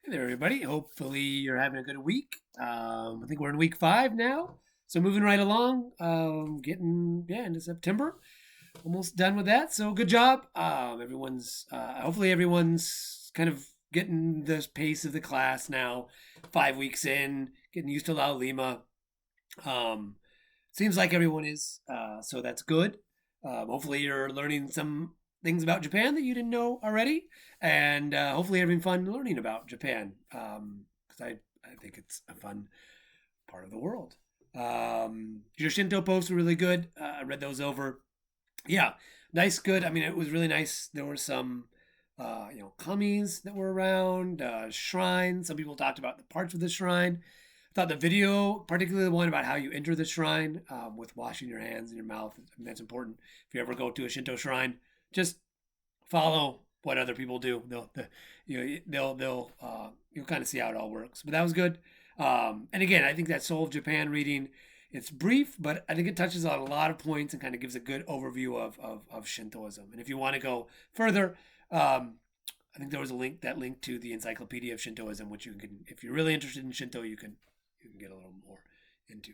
Hey there, everybody. Hopefully, you're having a good week. I think we're in week 5 now, so moving right along. Getting into September, almost done with that. So good job. Everyone's hopefully everyone's kind of getting the pace of the class now. 5 weeks in, getting used to La Lima. Um, Seems like everyone is, so that's good. Hopefully, you're learning some things about Japan that you didn't know already, and hopefully, you're having fun learning about Japan because I think it's a fun part of the world. Your Shinto posts were really good. I read those over. Yeah, nice, good. I mean, it was really nice. There were some, kamis that were around, shrines. Some people talked about the parts of the shrine. I thought the video, particularly the one about how you enter the shrine with washing your hands and your mouth, I mean, that's important. If you ever go to a Shinto shrine, just follow what other people do. You'll kind of see how it all works. But that was good. And again, I think that Soul of Japan reading, it's brief, but I think it touches on a lot of points and kind of gives a good overview of Shintoism. And if you want to go further, I think there was a link to the Encyclopedia of Shintoism, which you can, if you're really interested in Shinto, you can get a little more into.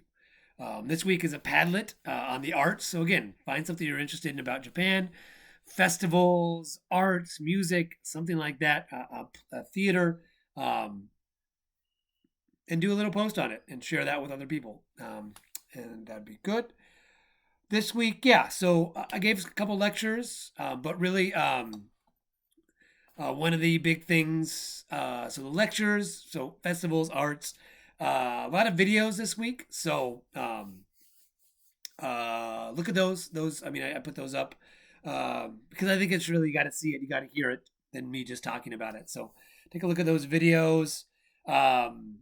This week is a Padlet on the arts. So again, find something you're interested in about Japan, festivals, arts, music, something like that, theater, um, and do a little post on it and share that with other people. And that'd be good. This week, yeah. So I gave a couple lectures, but really, one of the big things, so the lectures, so festivals, arts, a lot of videos this week. So look at those. I mean, I put those up because I think it's really, you got to see it, you got to hear it, than me just talking about it. So take a look at those videos. Um,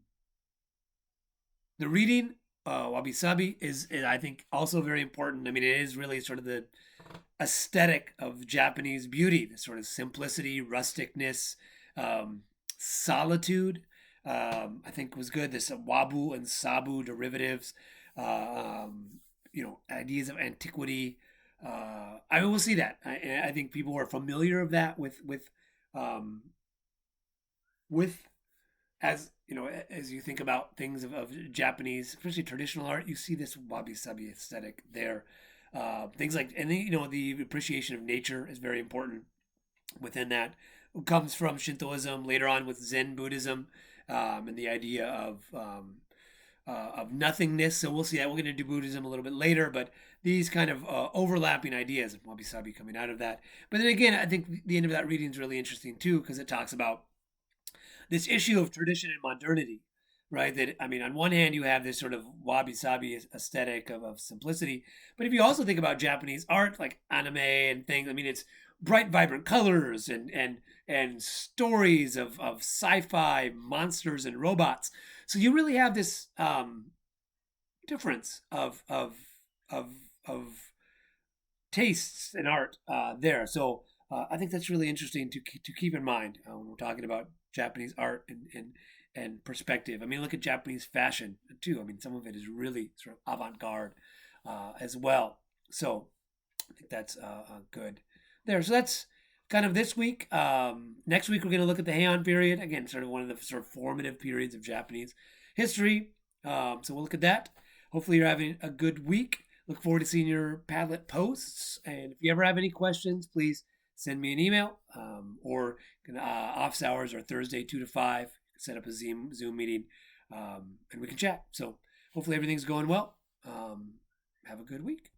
the reading, Wabi Sabi, is I think also very important. I mean, it is really sort of the aesthetic of Japanese beauty, the sort of simplicity, rusticness, solitude. I think was good. This wabu and sabu derivatives, ideas of antiquity. I will see that. I think people are familiar of that um, with as you know, as you think about things of Japanese, especially traditional art, you see this wabi sabi aesthetic there. Things like, and the appreciation of nature is very important within that. It comes from Shintoism later on with Zen Buddhism, and the idea of nothingness. So we'll see that. We're going to do Buddhism a little bit later, but these kind of overlapping ideas of wabi sabi coming out of that. But then again, I think the end of that reading is really interesting too, because it talks about this issue of tradition and modernity, right? That, I mean, on one hand, you have this sort of wabi sabi aesthetic of simplicity, but if you also think about Japanese art, like anime and things, I mean, it's bright, vibrant colors and stories of sci-fi monsters and robots. So you really have this difference of of tastes in art there. So I think that's really interesting to keep in mind when we're talking about Japanese art and perspective. I mean, look at Japanese fashion too. I mean, some of it is really sort of avant-garde as well. So I think that's good there. So that's kind of this week. Next week, we're going to look at the Heian period. Again, sort of one of the sort of formative periods of Japanese history. So we'll look at that. Hopefully, you're having a good week. Look forward to seeing your Padlet posts. And if you ever have any questions, please send me an email or office hours are Thursday 2 to 5. Set up a Zoom meeting and we can chat. So hopefully everything's going well. Have a good week.